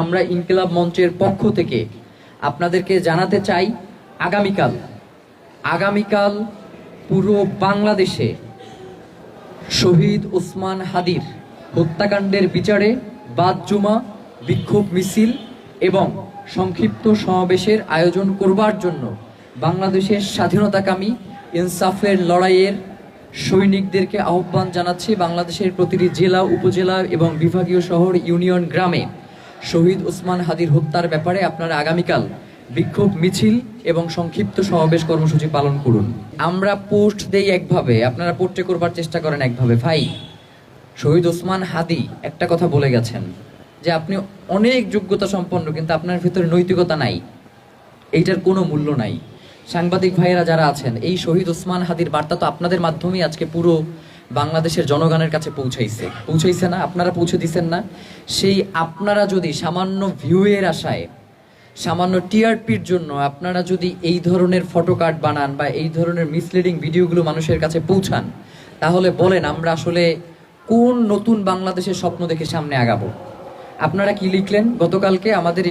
আমরা ইনকিলাব মঞ্চের পক্ষ থেকে আপনাদেরকে জানাতে চাই, আগামীকাল আগামীকাল পুরো বাংলাদেশে শহীদ ওসমান হাদির হত্যাকাণ্ডের বিচারে বাদ জুমা, বিক্ষোভ মিছিল এবং সংক্ষিপ্ত সমাবেশের আয়োজন করবার জন্য বাংলাদেশের স্বাধীনতাকামী ইনসাফের লড়াইয়ের সৈনিকদেরকে আহ্বান জানাচ্ছি। বাংলাদেশের প্রতিটি জেলা, উপজেলা এবং বিভাগীয় শহর, ইউনিয়ন, গ্রামে শহীদ ওসমান হাদির হত্যার ব্যাপারে আপনারা আগামীকাল বিক্ষোভ মিছিল এবং সংক্ষিপ্ত সমাবেশ কর্মসূচি পালন করুন। আমরা পোস্ট দেই একভাবে, আপনারা পোস্টে করবার চেষ্টা করেন একভাবে। ভাই, শহীদ ওসমান হাদি একটা কথা বলে গেছেন যে আপনি অনেক যোগ্যতা সম্পন্ন, কিন্তু আপনার ভিতরে নৈতিকতা নাই, এইটার কোনো মূল্য নাই। সাংবাদিক ভাইয়েরা যারা আছেন, এই শহীদ ওসমান হাদির বার্তা তো আপনাদের মাধ্যমেই আজকে পুরো বাংলাদেশের জনগণের কাছে পৌঁছাইছে না? আপনারা পৌঁছে দিচ্ছেন না? সেই আপনারা যদি সামান্য ভিউয়ের আশায়, সামান্য টিআরপির জন্য আপনারা যদি এই ধরনের ফটো কার্ড বানান বা এই ধরনের মিসলিডিং ভিডিওগুলো মানুষের কাছে পৌঁছান, তাহলে বলেন আমরা আসলে কোন নতুন বাংলাদেশের স্বপ্ন দেখে সামনে আগাবো? আপনারা কি লিখলেন গতকালকে? আমাদের